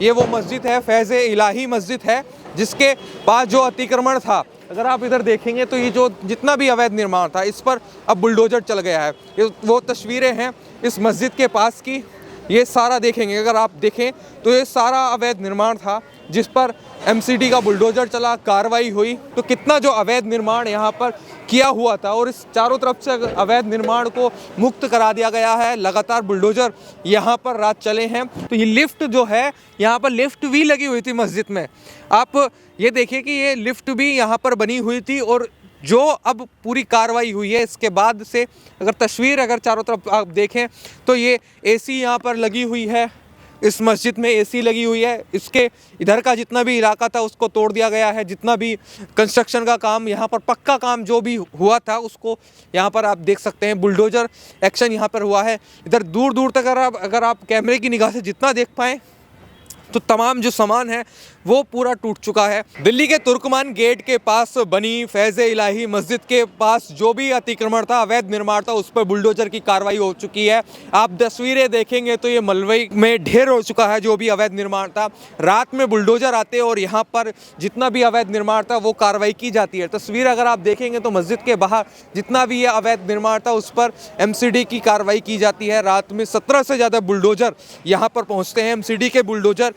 ये वो मस्जिद है, फैज़ इलाही मस्जिद है, जिसके पास जो अतिक्रमण था, अगर आप इधर देखेंगे तो ये जो जितना भी अवैध निर्माण था इस पर अब बुलडोज़र चल गया है। ये वो तस्वीरें हैं इस मस्जिद के पास की। ये सारा देखेंगे, अगर आप देखें तो ये सारा अवैध निर्माण था जिस पर एमसीडी का बुलडोज़र चला, कार्रवाई हुई। तो कितना जो अवैध निर्माण यहाँ पर किया हुआ था और इस चारों तरफ से अवैध निर्माण को मुक्त करा दिया गया है। लगातार बुलडोज़र यहाँ पर रात चले हैं। तो ये लिफ्ट जो है, यहाँ पर लिफ्ट भी लगी हुई थी मस्जिद में। आप ये देखिए कि ये लिफ्ट भी यहाँ पर बनी हुई थी और जो अब पूरी कार्रवाई हुई है इसके बाद से अगर तस्वीर अगर चारों तरफ आप देखें तो ये एसी यहाँ पर लगी हुई है। इस मस्जिद में एसी लगी हुई है। इसके इधर का जितना भी इलाका था उसको तोड़ दिया गया है। जितना भी कंस्ट्रक्शन का काम यहाँ पर, पक्का काम जो भी हुआ था उसको यहाँ पर आप देख सकते हैं। बुलडोज़र एक्शन यहाँ पर हुआ है। इधर दूर दूर तक अगर आप कैमरे की निगाह से जितना देख पाएँ तो तमाम जो सामान है वो पूरा टूट चुका है। दिल्ली के तुर्कमान गेट के पास बनी फैज़ इलाही मस्जिद के पास जो भी अतिक्रमण था, अवैध निर्माण था, उस पर बुलडोज़र की कार्रवाई हो चुकी है। आप तस्वीरें देखेंगे तो ये मलबे में ढेर हो चुका है जो भी अवैध निर्माण था। रात में बुलडोज़र आते और यहाँ पर जितना भी अवैध निर्माण था वो कार्रवाई की जाती है। तस्वीर अगर आप देखेंगे तो मस्जिद के बाहर जितना भी ये अवैध निर्माण था उस पर एमसीडी की कार्रवाई की जाती है। रात में 17 से ज़्यादा बुलडोज़र यहाँ पर पहुँचते हैं। एमसीडी के बुलडोज़र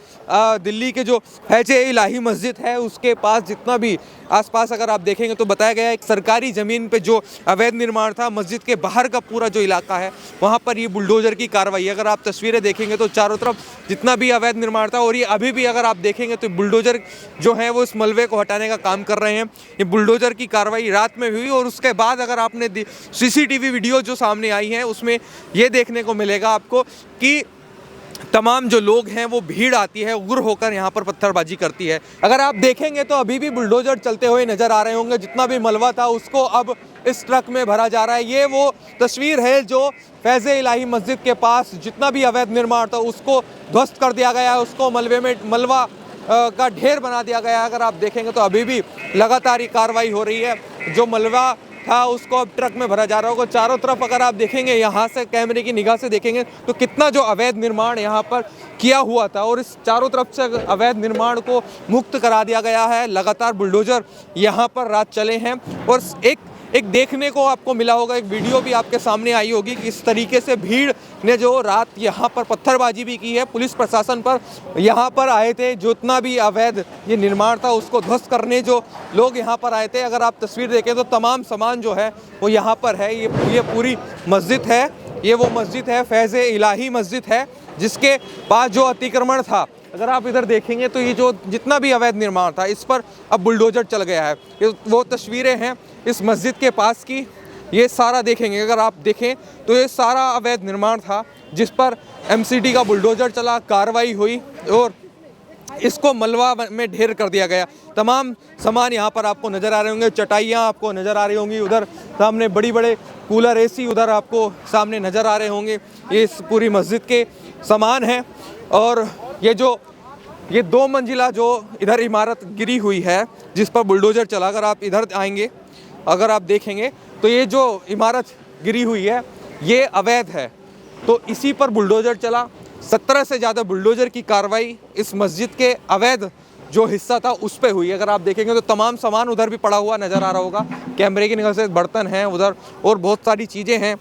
दिल्ली के जो फैज़ इलाही मस्जिद है उसके पास जितना भी आसपास अगर आप देखेंगे तो बताया गया है एक सरकारी ज़मीन पे जो अवैध निर्माण था, मस्जिद के बाहर का पूरा जो इलाका है वहाँ पर ये बुलडोज़र की कार्रवाई। अगर आप तस्वीरें देखेंगे तो चारों तरफ जितना भी अवैध निर्माण था और ये अभी भी अगर आप देखेंगे तो बुलडोज़र जो है वो इस मलबे को हटाने का काम कर रहे हैं। ये बुलडोज़र की कार्रवाई रात में हुई और उसके बाद अगर आपने CCTV वीडियो जो सामने आई है उसमें ये देखने को मिलेगा आपको कि तमाम जो लोग हैं वो भीड़ आती है, उग्र होकर यहाँ पर पत्थरबाजी करती है। अगर आप देखेंगे तो अभी भी बुलडोज़र चलते हुए नज़र आ रहे होंगे। जितना भी मलबा था उसको अब इस ट्रक में भरा जा रहा है। ये वो तस्वीर है जो फैज़ इलाही मस्जिद के पास जितना भी अवैध निर्माण था उसको ध्वस्त कर दिया गया है, उसको मलबे में मलबा का ढेर बना दिया गया है। अगर आप देखेंगे तो अभी भी लगातार ये कार्रवाई हो रही है। जो मलबा था उसको अब ट्रक में भरा जा रहा होगा। चारों तरफ अगर आप देखेंगे, यहाँ से कैमरे की निगाह से देखेंगे तो कितना जो अवैध निर्माण यहाँ पर किया हुआ था और इस चारों तरफ से अवैध निर्माण को मुक्त करा दिया गया है। लगातार बुलडोज़र यहाँ पर रात चले हैं और एक देखने को आपको मिला होगा, एक वीडियो भी आपके सामने आई होगी कि इस तरीके से भीड़ ने जो रात यहाँ पर पत्थरबाजी भी की है। पुलिस प्रशासन पर यहाँ पर आए थे, जितना भी अवैध ये निर्माण था उसको ध्वस्त करने जो लोग यहाँ पर आए थे। अगर आप तस्वीर देखें तो तमाम सामान जो है वो यहाँ पर है। ये पूरी मस्जिद है, ये वो मस्जिद है, फैज़ इलाही मस्जिद है, जिसके पास जो अतिक्रमण था, अगर आप इधर देखेंगे तो ये जो जितना भी अवैध निर्माण था इस पर अब बुलडोज़र चल गया है। ये वो तस्वीरें हैं इस मस्जिद के पास की। ये सारा देखेंगे, अगर आप देखें तो ये सारा अवैध निर्माण था जिस पर एमसीडी का बुलडोज़र चला, कार्रवाई हुई और इसको मलबा में ढेर कर दिया गया। तमाम सामान यहाँ पर आपको नज़र आ रहे होंगे, चटाइयाँ आपको नज़र आ रही होंगी, उधर सामने बड़ी बड़े कूलर, एसी उधर आपको सामने नज़र आ रहे होंगे। ये इस पूरी मस्जिद के सामान हैं। और ये 2 मंजिला जो इधर इमारत गिरी हुई है जिस पर बुलडोज़र चला, अगर आप इधर आएंगे, अगर आप देखेंगे तो ये जो इमारत गिरी हुई है ये अवैध है, तो इसी पर बुलडोज़र चला। 17 से ज़्यादा बुलडोज़र की कार्रवाई इस मस्जिद के अवैध जो हिस्सा था उस पे हुई। अगर आप देखेंगे तो तमाम सामान उधर भी पड़ा हुआ नज़र आ रहा होगा, कैमरे की निगाह से बर्तन हैं उधर और बहुत सारी चीज़ें हैं,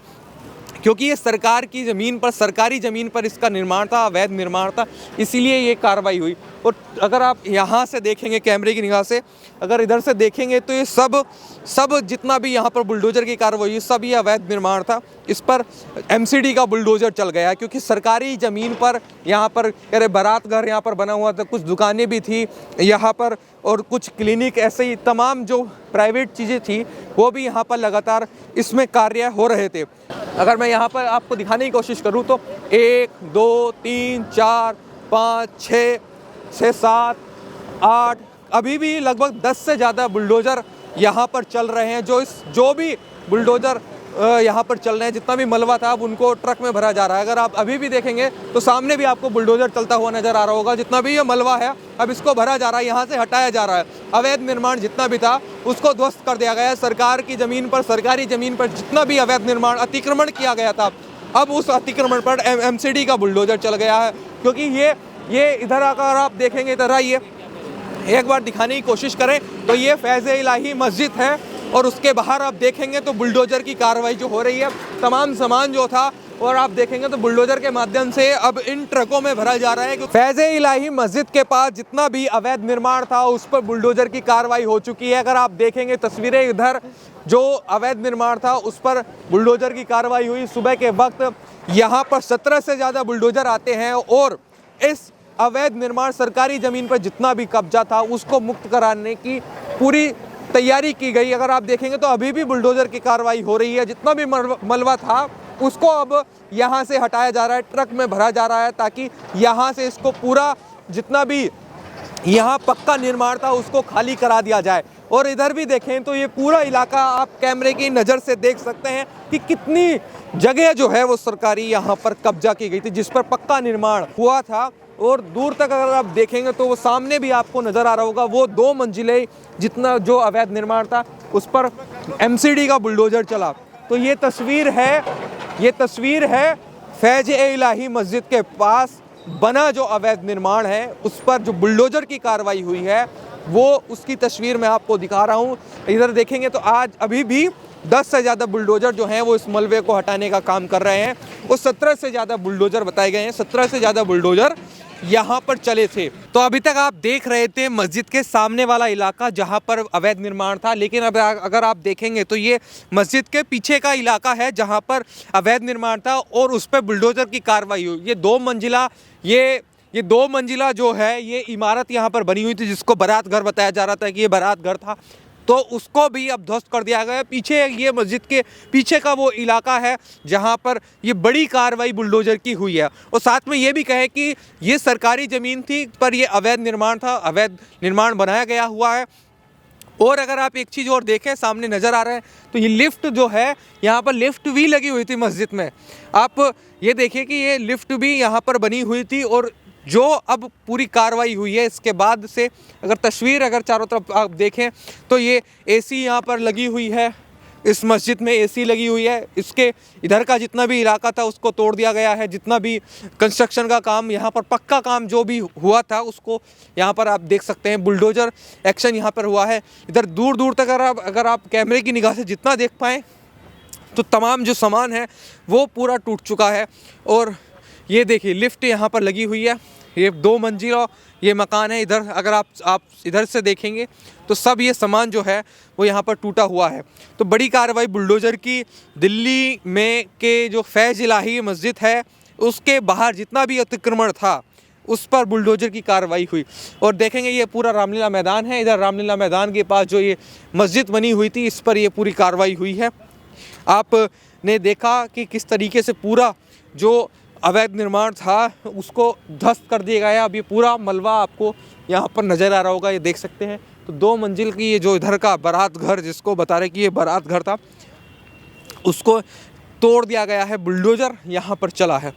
क्योंकि ये सरकार की ज़मीन पर, सरकारी ज़मीन पर इसका निर्माण था, अवैध निर्माण था, इसीलिए ये कार्रवाई हुई। और अगर आप यहाँ से देखेंगे कैमरे की निगाह से, अगर इधर से देखेंगे तो ये सब जितना भी यहाँ पर बुलडोज़र की कार्रवाई हुई सब ये अवैध निर्माण था। इस पर एमसीडी का बुलडोज़र चल गया क्योंकि सरकारी ज़मीन पर यहाँ पर अरे बारात घर यहाँ पर बना हुआ था, कुछ दुकानें भी थी यहाँ पर और कुछ क्लिनिक, ऐसे ही तमाम जो प्राइवेट चीज़ें थी वो भी यहाँ पर लगातार इसमें कार्य हो रहे थे। अगर मैं यहाँ पर आपको दिखाने की कोशिश करूँ तो 1 2 3 4 5 6 7 8 अभी भी लगभग 10 से ज़्यादा बुलडोज़र यहाँ पर चल रहे हैं। जो भी बुलडोज़र यहाँ पर चल रहे हैं, जितना भी मलबा था अब उनको ट्रक में भरा जा रहा है। अगर आप अभी भी देखेंगे तो सामने भी आपको बुलडोज़र चलता हुआ नज़र आ रहा होगा। जितना भी ये मलबा है अब इसको भरा जा रहा है, यहाँ से हटाया जा रहा है। अवैध निर्माण जितना भी था उसको ध्वस्त कर दिया गया है। सरकार की ज़मीन पर, सरकारी ज़मीन पर जितना भी अवैध निर्माण, अतिक्रमण किया गया था, अब उस अतिक्रमण पर एमसीडी का बुलडोज़र चल गया है, क्योंकि ये ये इधर अगर आप देखेंगे, इधर आइए, एक बार दिखाने की कोशिश करें तो ये फैज़-ए इलाही मस्जिद है और उसके बाहर आप देखेंगे तो बुलडोज़र की कार्रवाई जो हो रही है, तमाम सामान जो था और आप देखेंगे तो बुलडोज़र के माध्यम से अब इन ट्रकों में भरा जा रहा है। फैज़-ए इलाही मस्जिद के पास जितना भी अवैध निर्माण था उस पर बुलडोज़र की कार्रवाई हो चुकी है। अगर आप देखेंगे तस्वीरें, इधर जो अवैध निर्माण था उस पर बुलडोज़र की कार्रवाई हुई। सुबह के वक्त यहाँ पर 17 से ज़्यादा बुलडोज़र आते हैं और इस अवैध निर्माण, सरकारी ज़मीन पर जितना भी कब्जा था उसको मुक्त कराने की पूरी तैयारी की गई। अगर आप देखेंगे तो अभी भी बुलडोज़र की कार्रवाई हो रही है। जितना भी मलबा था उसको अब यहाँ से हटाया जा रहा है, ट्रक में भरा जा रहा है ताकि यहाँ से इसको पूरा जितना भी यहाँ पक्का निर्माण था उसको खाली करा दिया जाए। और इधर भी देखें तो ये पूरा इलाका आप कैमरे की नज़र से देख सकते हैं कि कितनी जगह जो है वो सरकारी यहाँ पर कब्जा की गई थी जिस पर पक्का निर्माण हुआ था। और दूर तक अगर आप देखेंगे तो वो सामने भी आपको नज़र आ रहा होगा, वो 2 मंजिले जितना जो अवैध निर्माण था उस पर एमसीडी का बुलडोज़र चला। तो ये तस्वीर है फैज़-ए इलाही मस्जिद के पास बना जो अवैध निर्माण है उस पर जो बुलडोज़र की कार्रवाई हुई है, वो उसकी तस्वीर मैं आपको दिखा रहा हूँ। इधर देखेंगे तो आज अभी भी 10 से ज़्यादा बुलडोज़र जो हैं वो इस मलबे को हटाने का काम कर रहे हैं। वो 17 से ज़्यादा बुलडोज़र बताए गए हैं, 17 से ज़्यादा बुलडोज़र यहाँ पर चले थे। तो अभी तक आप देख रहे थे मस्जिद के सामने वाला इलाका जहाँ पर अवैध निर्माण था, लेकिन अब अगर आप देखेंगे तो ये मस्जिद के पीछे का इलाका है जहाँ पर अवैध निर्माण था और उस पर बुलडोज़र की कार्रवाई हुई। ये 2 मंजिला जो है ये इमारत यहाँ पर बनी हुई थी जिसको बारात घर बताया जा रहा था कि ये बारात घर था, तो उसको भी अब ध्वस्त कर दिया गया है। पीछे ये मस्जिद के पीछे का वो इलाका है जहाँ पर ये बड़ी कार्रवाई बुलडोज़र की हुई है। और साथ में ये भी कहे कि ये सरकारी ज़मीन थी पर ये अवैध निर्माण था, अवैध निर्माण बनाया गया हुआ है। और अगर आप एक चीज़ और देखें, सामने नज़र आ रहा है तो ये लिफ्ट जो है, यहाँ पर लिफ्ट भी लगी हुई थी मस्जिद में। आप ये देखिए कि ये लिफ्ट भी यहाँ पर बनी हुई थी और जो अब पूरी कार्रवाई हुई है इसके बाद से अगर चारों तरफ आप देखें तो ये एसी यहाँ पर लगी हुई है, इस मस्जिद में एसी लगी हुई है। इसके इधर का जितना भी इलाका था उसको तोड़ दिया गया है। जितना भी कंस्ट्रक्शन का काम यहाँ पर, पक्का काम जो भी हुआ था उसको यहाँ पर आप देख सकते हैं, बुलडोज़र एक्शन यहाँ पर हुआ है। इधर दूर दूर तक अगर आप कैमरे की निगाह से जितना देख पाएँ तो तमाम जो सामान है वो पूरा टूट चुका है। और ये देखिए लिफ्ट यहाँ पर लगी हुई है, ये 2 मंजिला ये मकान है। इधर अगर आप इधर से देखेंगे तो सब ये सामान जो है वो यहाँ पर टूटा हुआ है। तो बड़ी कार्रवाई बुलडोज़र की दिल्ली में के जो फैज़ इलाही मस्जिद है उसके बाहर जितना भी अतिक्रमण था उस पर बुलडोज़र की कार्रवाई हुई। और देखेंगे ये पूरा रामलीला मैदान है, इधर रामलीला मैदान के पास जो ये मस्जिद बनी हुई थी इस पर ये पूरी कार्रवाई हुई है। आपने देखा कि किस तरीके से पूरा जो अवैध निर्माण था उसको ध्वस्त कर दिया गया है। अब ये पूरा मलबा आपको यहाँ पर नज़र आ रहा होगा, ये देख सकते हैं। तो 2 मंजिल की ये जो इधर का बारात घर, जिसको बता रहे कि ये बारात घर था, उसको तोड़ दिया गया है, बुलडोज़र यहाँ पर चला है।